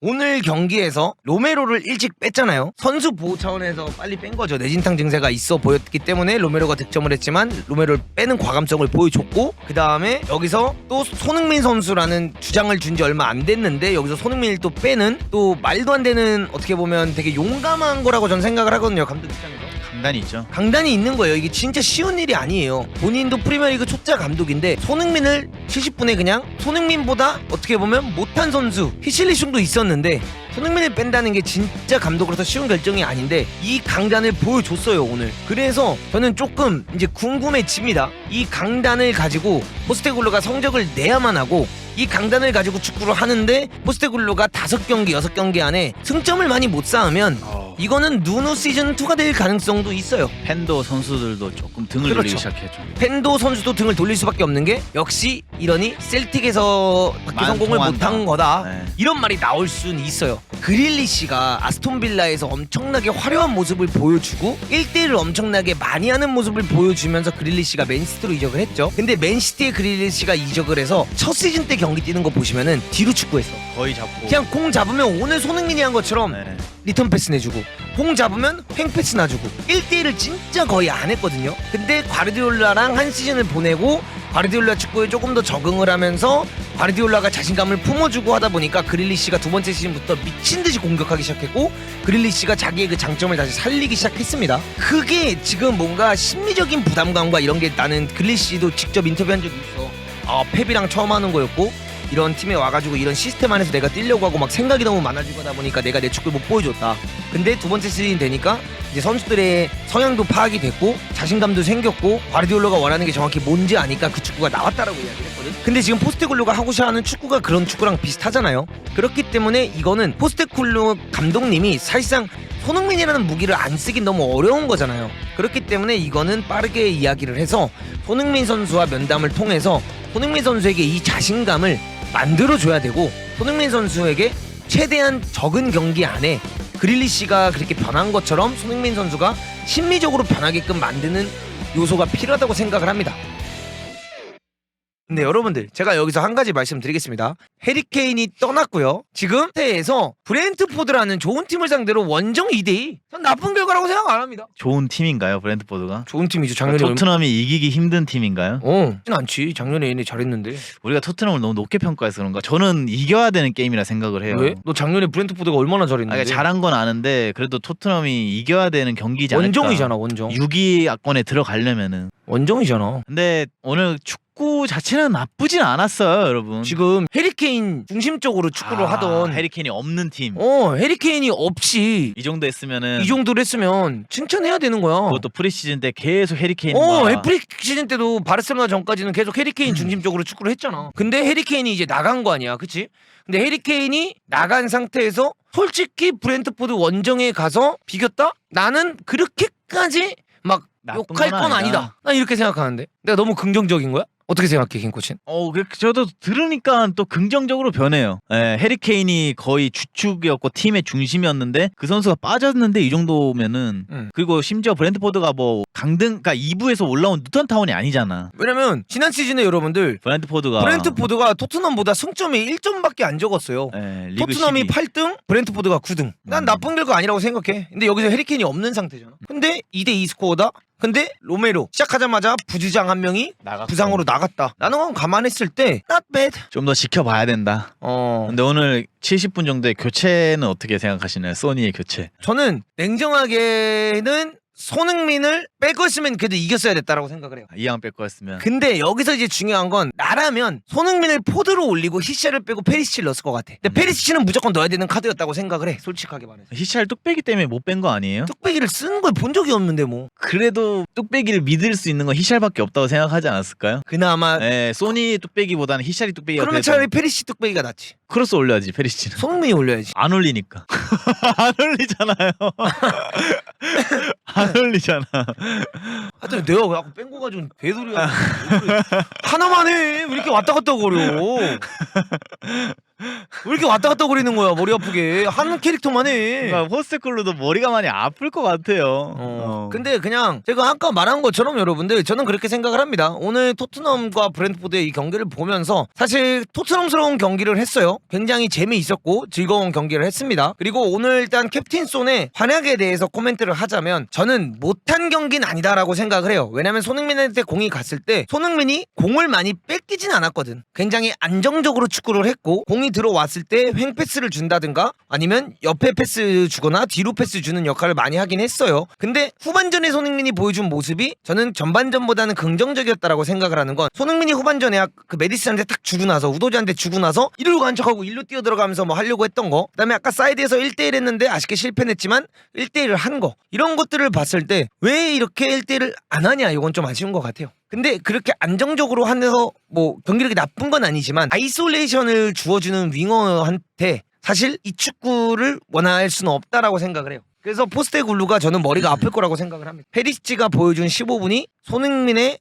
오늘 경기에서 로메로를 일찍 뺐잖아요. 선수 보호 차원에서 빨리 뺀 거죠. 뇌진탕 증세가 있어 보였기 때문에 로메로가 득점을 했지만 로메로를 빼는 과감성을 보여줬고, 그 다음에 여기서 또 손흥민 선수라는 주장을 준 지 얼마 안 됐는데 여기서 손흥민을 또 빼는, 또 말도 안 되는, 어떻게 보면 되게 용감한 거라고 저는 생각을 하거든요, 감독 입장에서. 강단이 있죠. 강단이 있는 거예요. 이게 진짜 쉬운 일이 아니에요. 본인도 프리미어리그 초짜 감독인데 손흥민을 70분에 그냥, 손흥민보다 어떻게 보면 못한 선수 히실리숑도 있었는데 손흥민을 뺀다는 게 진짜 감독으로서 쉬운 결정이 아닌데 이 강단을 보여줬어요 오늘. 그래서 저는 조금 이제 궁금해집니다. 이 강단을 가지고 포스테글로가 성적을 내야만 하고, 이 강단을 가지고 축구를 하는데 포스테글로가 5경기 6경기 안에 승점을 많이 못 쌓으면 이거는 누누 시즌2가 될 가능성도 있어요. 팬도 선수들도 조금 등을 그렇죠. 돌리기 시작했죠. 팬도 선수도 등을 돌릴 수밖에 없는 게, 역시 이러니 셀틱에서 밖에 성공을 통한다. 못한 거다, 네. 이런 말이 나올 수는 있어요. 그릴리시가 아스톤빌라에서 엄청나게 화려한 모습을 보여주고 1대1을 엄청나게 많이 하는 모습을 보여주면서 그릴리시가 맨시티로 이적을 했죠. 근데 맨시티에 그릴리시가 이적을 해서 첫 시즌 때 경기 뛰는 거 보시면은 뒤로 축구했어. 거의 잡고 그냥 공 잡으면 오늘 손흥민이 한 것처럼 네. 리턴 패스 내주고, 공 잡으면 횡 패스 놔주고, 1대1을 진짜 거의 안 했거든요. 근데 과르디올라랑 한 시즌을 보내고 과르디올라 축구에 조금 더 적응을 하면서 과르디올라가 자신감을 품어주고 하다 보니까 그릴리시가 두 번째 시즌부터 미친듯이 공격하기 시작했고, 그릴리시가 자기의 그 장점을 다시 살리기 시작했습니다. 그게 지금 뭔가 심리적인 부담감과 이런 게, 나는 그릴리시도 직접 인터뷰한 적이 있어. 펩이랑 처음 하는 거였고, 이런 팀에 와가지고 이런 시스템 안에서 내가 뛰려고 하고 막 생각이 너무 많아지고 하다 보니까 내가 내 축구를 못 보여줬다. 근데 두 번째 시즌이 되니까 이제 선수들의 성향도 파악이 됐고 자신감도 생겼고 과르디올라가 원하는 게 정확히 뭔지 아니까 그 축구가 나왔다라고 이야기를 했거든. 근데 지금 포스테글로가 하고 싶어하는 축구가 그런 축구랑 비슷하잖아요. 그렇기 때문에 이거는 포스테글로 감독님이 사실상 손흥민이라는 무기를 안 쓰긴 너무 어려운 거잖아요. 그렇기 때문에 이거는 빠르게 이야기를 해서 손흥민 선수와 면담을 통해서 손흥민 선수에게 이 자신감을 만들어줘야 되고, 손흥민 선수에게 최대한 적은 경기 안에 그릴리시가 그렇게 변한 것처럼 손흥민 선수가 심리적으로 변하게끔 만드는 요소가 필요하다고 생각을 합니다. 근데 여러분들, 제가 여기서 한 가지 말씀드리겠습니다. 해리케인이 떠났고요. 지금 태에서 브렌트포드라는 좋은 팀을 상대로 원정 2대2. 전 나쁜 결과라고 생각 안 합니다. 좋은 팀인가요, 브렌트포드가? 좋은 팀이죠. 작년에 토트넘이 이기기 힘든 팀인가요? 그렇진 않지. 작년에 얘네 잘했는데. 우리가 토트넘을 너무 높게 평가해서 그런가? 저는 이겨야 되는 게임이라 생각을 해요. 왜? 너 작년에 브렌트포드가 얼마나 잘했는데? 그러니까 잘한 건 아는데 그래도 토트넘이 이겨야 되는 경기지 않을까? 원정이잖아, 원정. 6위권에 들어가려면은. 원정이잖아. 근데 오늘 축구 자체는 나쁘진 않았어요, 여러분. 지금 해리케인 중심적으로 축구를 하던 해리케인이 없는 팀. 해리케인이 없이 이 정도 했으면은 이 정도를 했으면 칭찬해야 되는 거야. 그것도 프리시즌 때 계속 해리케인과 프리 시즌 때도 바르셀로나 전까지는 계속 해리케인 중심적으로 축구를 했잖아. 근데 해리케인이 이제 나간 거 아니야, 그치? 근데 해리케인이 나간 상태에서 솔직히 브렌트포드 원정에 가서 비겼다? 나는 그렇게까지 막 나쁜 욕할 건 건 아니다. 아니다. 난 이렇게 생각하는데. 내가 너무 긍정적인 거야? 어떻게 생각해, 김코치는? 저도 들으니까 또 긍정적으로 변해요. 해리케인이 거의 주축이었고 팀의 중심이었는데 그 선수가 빠졌는데 이 정도면은 그리고 심지어 브렌트포드가 뭐 강등, 그러니까 2부에서 올라온 누턴 타운이 아니잖아. 왜냐면 지난 시즌에 여러분들 브렌트포드가 토트넘보다 승점이 1점밖에 안 적었어요. 리그 토트넘이 12. 8등, 브렌트포드가 9등. 난 나쁜 결과 아니라고 생각해. 근데 여기서 해리케인이 없는 상태잖아. 근데 2대2 스코어다? 근데 로메로 시작하자마자 부주장 한 명이 나갔고. 부상으로 나갔다. 나는 건 감안했을 때 not bad. 좀 더 지켜봐야 된다. 근데 오늘 70분 정도의 교체는 어떻게 생각하시나요? 소니의 교체. 저는 냉정하게는 손흥민을 뺄 거였으면 그래도 이겼어야 됐다라고 생각을 해요. 이양 뺄 거였으면. 근데 여기서 이제 중요한 건, 나라면 손흥민을 포드로 올리고 히샤를 빼고 페리시치를 넣었을 것 같아. 근데 페리시치는 무조건 넣어야 되는 카드였다고 생각을 해, 솔직하게 말해서. 히샬 뚝배기 때문에 못 뺀 거 아니에요? 뚝배기를 쓰는 걸 본 적이 없는데 뭐. 그래도 뚝배기를 믿을 수 있는 건 히샬밖에 없다고 생각하지 않았을까요? 그나마 소니 뚝배기보다는 히샬이 뚝배기가 그러면 그래도 차라리 페리시치 뚝배기가 낫지. 크로스 올려야지 페리시치는. 손흥민이 올려야지. 안 올리니까. 안 올리잖아요. 안 올리잖아. 하여튼 내가 왜 아까 뺀 거 가지고 배돌이야. 하나만 해. 왜 이렇게 왔다 갔다 거려. 왜 이렇게 왔다 갔다 거리는 거야 머리 아프게 한 캐릭터만 해. 그러니까 포스테클로도 머리가 많이 아플 것 같아요. 근데 그냥 제가 아까 말한 것처럼 여러분들 저는 그렇게 생각을 합니다. 오늘 토트넘과 브랜트포드의 이 경기를 보면서 사실 토트넘스러운 경기를 했어요. 굉장히 재미있었고 즐거운 경기를 했습니다. 그리고 오늘 일단 캡틴 손의 활약에 대해서 코멘트를 하자면 저는 못한 경기는 아니다라고 생각을 해요. 왜냐면 손흥민한테 공이 갔을 때 손흥민이 공을 많이 뺏기진 않았거든. 굉장히 안정적으로 축구를 했고 공이 들어왔을 때 횡패스를 준다든가 아니면 옆에 패스 주거나 뒤로 패스 주는 역할을 많이 하긴 했어요. 근데 후반전에 손흥민이 보여준 모습이 저는 전반전보다는 긍정적이었다라고 생각을 하는 건 손흥민이 후반전에 그 메디슨한테 딱 주고 나서 우도지한테 주고 나서 이리로 간 척하고 일로 뛰어들어가면서 뭐 하려고 했던 거 그다음에 아까 사이드에서 1대1 했는데 아쉽게 실패했지만 1대1을 한 거 이런 것들을 봤을 때 왜 이렇게 1대1을 안 하냐 이건 좀 아쉬운 것 같아요. 근데 그렇게 안정적으로 하면서 뭐 경기력이 나쁜 건 아니지만 아이솔레이션을 주어주는 윙어한테 사실 이 축구를 원할 수는 없다라고 생각을 해요. 그래서 포스테글루가 저는 머리가 아플 거라고 생각을 합니다. 페리시치가 보여준 15분이 손흥민의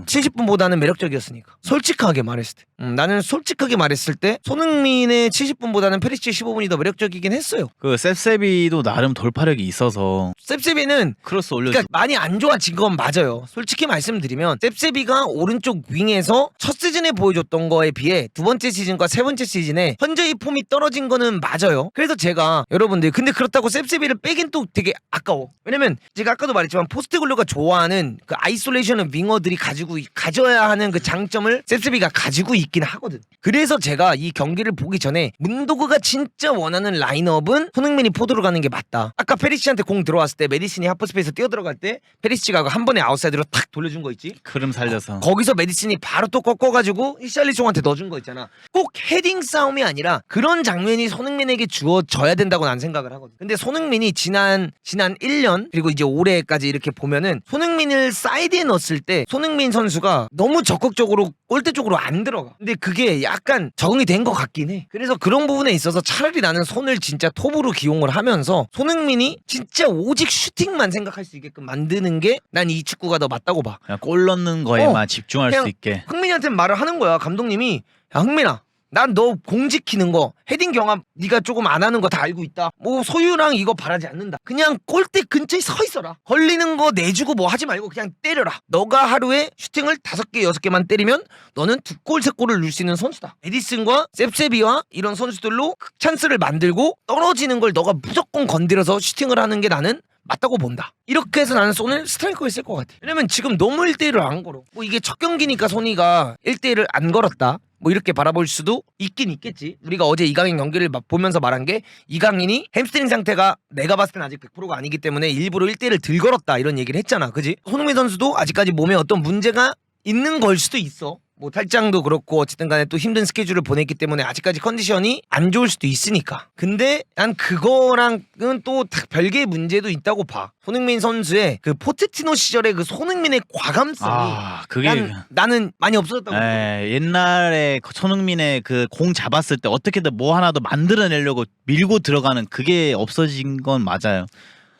70분보다는 매력적이었으니까 솔직하게 말했을 때 나는 솔직하게 말했을 때 손흥민의 70분보다는 페리시치 15분이 더 매력적이긴 했어요. 그 셉셉이도 나름 돌파력이 있어서 셉셉이는 크로스 올려주고 그러니까 많이 안 좋아진 건 맞아요. 솔직히 말씀드리면 셉셉이가 오른쪽 윙에서 첫 시즌에 보여줬던 거에 비해 두 번째 시즌과 세 번째 시즌에 현저히 폼이 떨어진 거는 맞아요. 그래서 제가 여러분들 근데 그렇다고 셉셉이를 빼긴 또 되게 아까워. 왜냐면 제가 아까도 말했지만 포스테글루가 좋아하는 그 아이솔레이션의 윙어들이 가져야 하는 그 장점을 셉셉이가 가지고 있긴 하거든. 그래서 제가 이 경기를 보기 전에 문도그가 진짜 원하는 라인업은 손흥민이 포드로 가는 게 맞다. 아까 페리시치한테 공 들어왔을 때 메디슨이 하프스페이스 뛰어들어갈 때 페리시치가 한 번에 아웃사이드로 탁 돌려준 거 있지? 흐름 살려서 거기서 메디슨이 바로 또 꺾어가지고 히샬리송한테 넣어준 거 있잖아. 꼭 헤딩 싸움이 아니라 그런 장면이 손흥민에게 주어져야 된다고 난 생각을 하거든. 근데 손흥민이 지난 1년 그리고 이제 올해까지 이렇게 보면은 손흥민을 사이드에 넣었을 때 손흥민 선수가 너무 적극적으로 골대 쪽으로 안 들어가. 근데 그게 약간 적응이 된 것 같긴 해. 그래서 그런 부분에 있어서 차라리 나는 손을 진짜 톱으로 기용을 하면서 손흥민이 진짜 오직 슈팅만 생각할 수 있게끔 만드는 게 난 이 축구가 더 맞다고 봐. 그냥 골 넣는 거에만 집중할 수 있게. 흥민이한테 말을 하는 거야. 감독님이 야 흥민아 난 너 공 지키는 거 헤딩 경합 네가 조금 안 하는 거 다 알고 있다. 뭐 소유랑 이거 바라지 않는다. 그냥 골대 근처에 서 있어라. 걸리는 거 내주고 뭐 하지 말고 그냥 때려라. 너가 하루에 슈팅을 5개 6개만 때리면 너는 2골 3골을 넣을 수 있는 선수다. 에디슨과 셉세비와 이런 선수들로 찬스를 만들고 떨어지는 걸 너가 무조건 건드려서 슈팅을 하는 게 나는 맞다고 본다. 이렇게 해서 나는 손을 스트라이커에 쓸 것 같아. 왜냐면 지금 너무 1대1을 안 걸어. 뭐 이게 첫 경기니까 손이가 1대1을 안 걸었다. 뭐 이렇게 바라볼 수도 있긴 있겠지. 우리가 어제 이강인 경기를 보면서 말한 게 이강인이 햄스트링 상태가 내가 봤을 땐 아직 100%가 아니기 때문에 일부러 1대1을 덜 걸었다 이런 얘기를 했잖아. 그지? 손흥민 선수도 아직까지 몸에 어떤 문제가 있는 걸 수도 있어. 뭐 탈장도 그렇고 어쨌든 간에 또 힘든 스케줄을 보냈기 때문에 아직까지 컨디션이 안 좋을 수도 있으니까. 근데 난 그거랑은 또 별개의 문제도 있다고 봐. 손흥민 선수의 그 포체티노 시절의 그 손흥민의 과감성이 그게 나는 많이 없어졌다고 봐. 옛날에 손흥민의 그 공 잡았을 때 어떻게든 뭐 하나 더 만들어내려고 밀고 들어가는 그게 없어진 건 맞아요.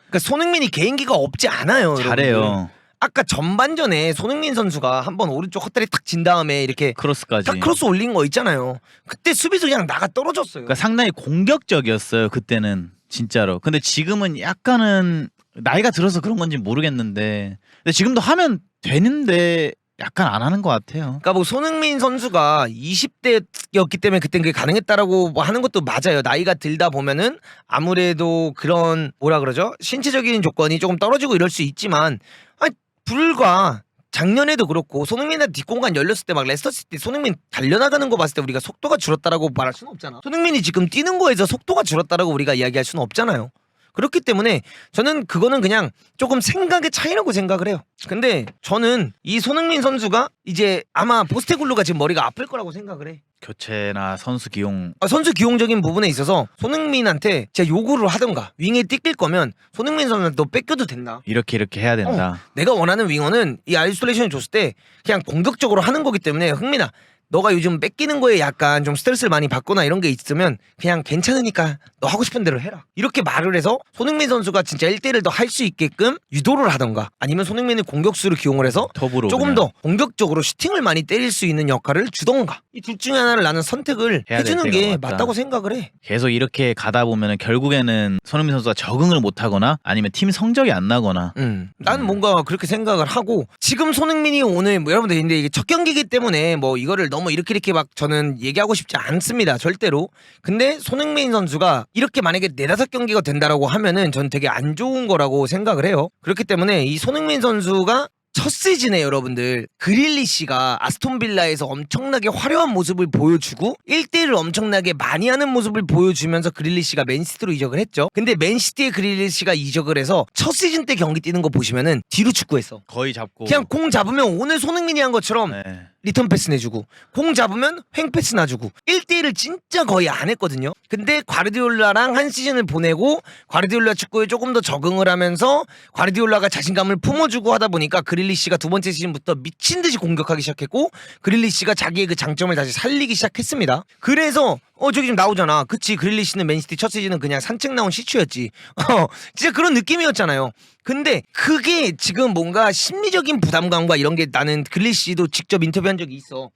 그러니까 손흥민이 개인기가 없지 않아요. 잘해요. 여러분들. 아까 전반전에 손흥민 선수가 한번 오른쪽 헛다리 탁 진 다음에 이렇게 크로스까지 딱 크로스 올린 거 있잖아요. 그때 수비수 그냥 나가 떨어졌어요. 그러니까 상당히 공격적이었어요 그때는 진짜로. 근데 지금은 약간은 나이가 들어서 그런 건지 모르겠는데 근데 지금도 하면 되는데 약간 안 하는 것 같아요. 그러니까 뭐 손흥민 선수가 20대였기 때문에 그땐 그게 가능했다라고 뭐 하는 것도 맞아요. 나이가 들다 보면은 아무래도 그런 뭐라 그러죠? 신체적인 조건이 조금 떨어지고 이럴 수 있지만 불과 작년에도 그렇고 손흥민한테 뒷공간 열렸을 때 막 레스터시티 손흥민 달려나가는 거 봤을 때 우리가 속도가 줄었다라고 말할 수는 없잖아. 손흥민이 지금 뛰는 거에서 속도가 줄었다라고 우리가 이야기할 수는 없잖아요. 그렇기 때문에 저는 그거는 그냥 조금 생각의 차이라고 생각을 해요. 근데 저는 이 손흥민 선수가 이제 아마 포스테글루가 지금 머리가 아플 거라고 생각을 해. 교체나 선수 기용 선수 기용적인 부분에 있어서 손흥민한테 진짜 요구를 하던가 윙에 뛸 거면 손흥민 선수한테 너 뺏겨도 된다. 이렇게 해야 된다. 내가 원하는 윙어는 이 아이솔레이션을 줬을 때 그냥 공격적으로 하는 거기 때문에 흥민아 너가 요즘 뺏기는 거에 약간 좀 스트레스를 많이 받거나 이런 게 있으면 그냥 괜찮으니까 너 하고 싶은 대로 해라. 이렇게 말을 해서 손흥민 선수가 진짜 1대1을 더 할 수 있게끔 유도를 하던가 아니면 손흥민을 공격수로 기용을 해서 톱으로 조금 그냥. 더 공격적으로 슈팅을 많이 때릴 수 있는 역할을 주던가 이 둘 중에 하나를 나는 선택을 해야 될 해주는 때가 게 왔다. 맞다고 생각을 해. 계속 이렇게 가다 보면은 결국에는 손흥민 선수가 적응을 못하거나 아니면 팀 성적이 안 나거나. 나는 뭔가 그렇게 생각을 하고 지금 손흥민이 오늘 뭐 여러분들 근데 이게 첫 경기이기 때문에 뭐 이거를 너무 이렇게 막 저는 얘기하고 싶지 않습니다. 절대로. 근데 손흥민 선수가 이렇게 만약에 4-5경기가 된다라고 하면은 전 되게 안 좋은 거라고 생각을 해요. 그렇기 때문에 이 손흥민 선수가 첫 시즌에 여러분들 그릴리시가 아스톤빌라에서 엄청나게 화려한 모습을 보여주고 1대1을 엄청나게 많이 하는 모습을 보여주면서 그릴리시가 맨시티로 이적을 했죠. 근데 맨시티에 그릴리시가 이적을 해서 첫 시즌 때 경기 뛰는 거 보시면은 뒤로 축구했어. 거의 잡고 그냥 공 잡으면 오늘 손흥민이 한 것처럼 네. 리턴 패스 내주고 공 잡으면 횡 패스 놔주고 1대1을 진짜 거의 안 했거든요. 근데 과르디올라랑 한 시즌을 보내고 과르디올라 축구에 조금 더 적응을 하면서 과르디올라가 자신감을 품어주고 하다 보니까 그릴리시가 두 번째 시즌부터 미친 듯이 공격하기 시작했고 그릴리시가 자기의 그 장점을 다시 살리기 시작했습니다. 그래서 저기 지금 나오잖아. 그치, 그릴리시는 맨시티 첫 시즌은 그냥 산책 나온 시추였지. 진짜 그런 느낌이었잖아요. 근데 그게 지금 뭔가 심리적인 부담감과 이런 게 나는 그릴리시도 직접 인터뷰한 적이 있어.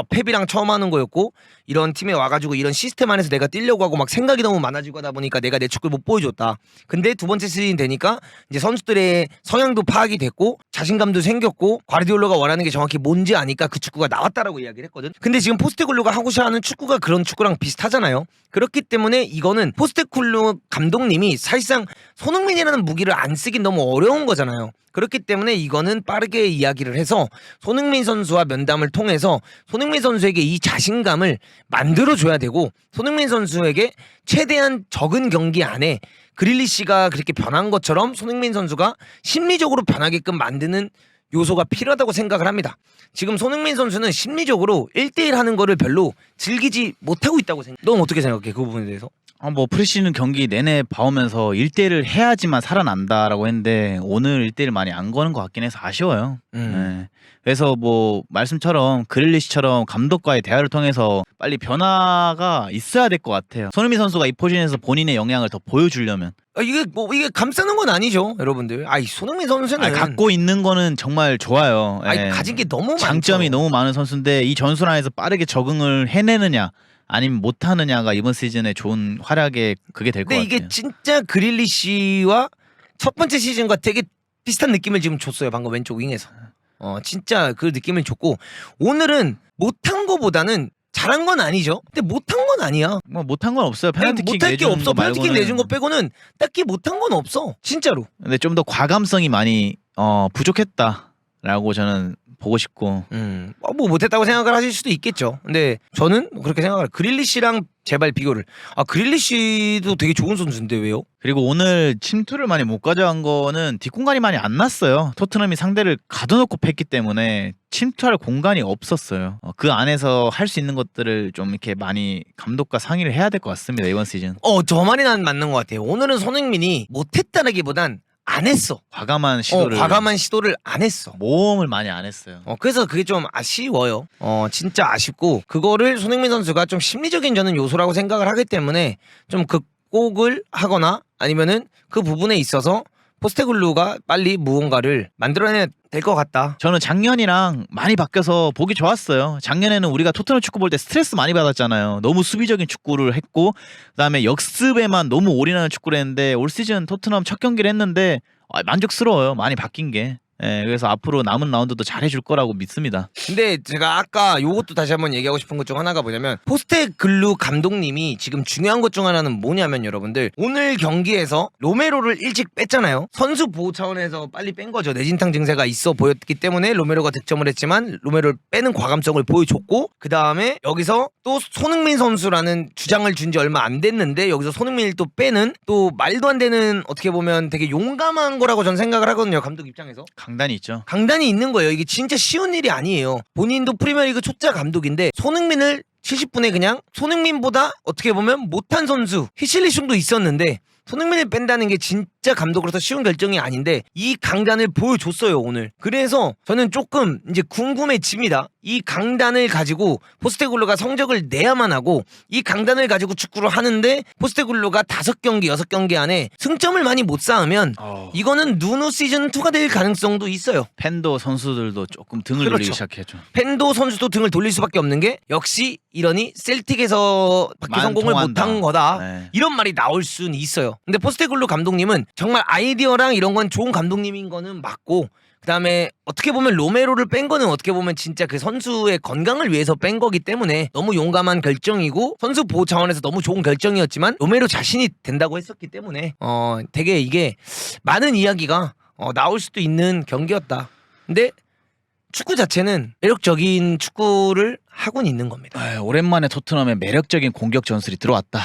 펩이랑 처음 하는 거였고 이런 팀에 와가지고 이런 시스템 안에서 내가 뛰려고 하고 막 생각이 너무 많아지고 하다 보니까 내가 내 축구를 못 보여줬다. 근데 두 번째 시즌이 되니까 이제 선수들의 성향도 파악이 됐고 자신감도 생겼고 과르디올라가 원하는 게 정확히 뭔지 아니까 그 축구가 나왔다라고 이야기를 했거든. 근데 지금 포스테콜로가 하고 싶어하는 축구가 그런 축구랑 비슷하잖아요. 그렇기 때문에 이거는 포스테콜로 감독님이 사실상 손흥민이라는 무기를 안 쓰긴 너무 어려운 거잖아요. 그렇기 때문에 이거는 빠르게 이야기를 해서 손흥민 선수와 면담을 통해서 손흥민 선수에게 이 자신감을 만들어줘야 되고 손흥민 선수에게 최대한 적은 경기 안에 그릴리시가 그렇게 변한 것처럼 손흥민 선수가 심리적으로 변하게끔 만드는 요소가 필요하다고 생각을 합니다. 지금 손흥민 선수는 심리적으로 1대1 하는 거를 별로 즐기지 못하고 있다고 생각해. 넌 어떻게 생각해? 그 부분에 대해서? 뭐 프리시즌 경기 내내 봐오면서 1대1을 해야지만 살아난다라고 했는데 오늘 1대1 많이 안 거는 것 같긴 해서 아쉬워요. 네. 그래서 뭐 말씀처럼 그릴리시처럼 감독과의 대화를 통해서 빨리 변화가 있어야 될 것 같아요. 손흥민 선수가 이 포지션에서 본인의 역량을 더 보여주려면 이게 감싸는 건 아니죠, 여러분들. 손흥민 선수는 갖고 있는 거는 정말 좋아요. 가진 게 너무 많죠. 장점이 너무 많은 선수인데 이 전술 안에서 빠르게 적응을 해내느냐 아니면 못하느냐가 이번 시즌에 좋은 활약의 그게 될 것 같아요. 근데 이게 진짜 그릴리시와 첫 번째 시즌과 되게 비슷한 느낌을 지금 줬어요. 방금 왼쪽 윙에서. 진짜 그 느낌을 줬고 오늘은 못한 거보다는 잘한 건 아니죠. 근데 못한 건 아니야. 뭐 못한 건 없어요. 페널티킥 못할 게 내준 없어. 거 페널티킥 말고는. 내준 거 빼고는 딱히 못한 건 없어. 진짜로. 근데 좀 더 과감성이 많이 부족했다라고 저는 보고 싶고. 뭐 못했다고 생각을 하실 수도 있겠죠. 근데 저는 그렇게 생각을. 그릴리시랑 제발 비교를. 그릴리시도 되게 좋은 선수인데 왜요? 그리고 오늘 침투를 많이 못 가져간 거는 뒷공간이 많이 안 났어요. 토트넘이 상대를 가둬놓고 팼기 때문에 침투할 공간이 없었어요. 그 안에서 할 수 있는 것들을 좀 이렇게 많이 감독과 상의를 해야 될 것 같습니다. 이번 시즌. 저 말이 난 맞는 것 같아요. 오늘은 손흥민이 못했다라기보단 안 했어. 과감한 시도를 안 했어. 모험을 많이 안 했어요. 그래서 그게 좀 아쉬워요. 진짜 아쉽고 그거를 손흥민 선수가 좀 심리적인 저는 요소라고 생각을 하기 때문에 좀 극복을 하거나 아니면은 그 부분에 있어서 포스테글루가 빨리 무언가를 만들어내야 될 것 같다. 저는 작년이랑 많이 바뀌어서 보기 좋았어요. 작년에는 우리가 토트넘 축구 볼 때 스트레스 많이 받았잖아요. 너무 수비적인 축구를 했고 그다음에 역습에만 너무 올인하는 축구를 했는데 올 시즌 토트넘 첫 경기를 했는데 만족스러워요. 많이 바뀐 게. 그래서 앞으로 남은 라운드도 잘해줄 거라고 믿습니다. 근데 제가 아까 요것도 다시 한번 얘기하고 싶은 것 중 하나가 뭐냐면 포스테글루 감독님이 지금 중요한 것 중 하나는 뭐냐면 여러분들 오늘 경기에서 로메로를 일찍 뺐잖아요. 선수 보호 차원에서 빨리 뺀 거죠. 뇌진탕 증세가 있어 보였기 때문에 로메로가 득점을 했지만 로메로를 빼는 과감성을 보여줬고 그 다음에 여기서 또 손흥민 선수라는 주장을 준 지 얼마 안 됐는데 여기서 손흥민을 또 빼는 또 말도 안 되는 어떻게 보면 되게 용감한 거라고 전 생각을 하거든요. 감독 입장에서. 강단이 있죠. 강단이 있는 거예요. 이게 진짜 쉬운 일이 아니에요. 본인도 프리미어리그 초짜 감독인데 손흥민을 70분에 그냥 손흥민보다 어떻게 보면 못한 선수 히실리숑도 있었는데 손흥민을 뺀다는 게 진짜 진짜 감독으로서 쉬운 결정이 아닌데 이 강단을 보여줬어요 오늘. 그래서 저는 조금 이제 궁금해집니다. 이 강단을 가지고 포스테굴로가 성적을 내야만 하고 이 강단을 가지고 축구를 하는데 포스테굴로가 5경기 6경기 안에 승점을 많이 못 쌓으면 이거는 누누 시즌2가 될 가능성도 있어요. 팬도 선수들도 조금 등을 그렇죠. 돌리기 시작했죠. 팬도 선수도 등을 돌릴 수밖에 없는 게 역시 이러니 셀틱에서 밖에 만 성공을 통한다. 못한 거다. 네. 이런 말이 나올 수는 있어요. 근데 포스테글로 감독님은 정말 아이디어랑 이런 건 좋은 감독님인 거는 맞고 그다음에 어떻게 보면 로메로를 뺀 거는 어떻게 보면 진짜 그 선수의 건강을 위해서 뺀 거기 때문에 너무 용감한 결정이고 선수 보호 차원에서 너무 좋은 결정이었지만 로메로 자신이 된다고 했었기 때문에 되게 이게 많은 이야기가 나올 수도 있는 경기였다. 근데 축구 자체는 매력적인 축구를 하고는 있는 겁니다. 오랜만에 토트넘에 매력적인 공격 전술이 들어왔다.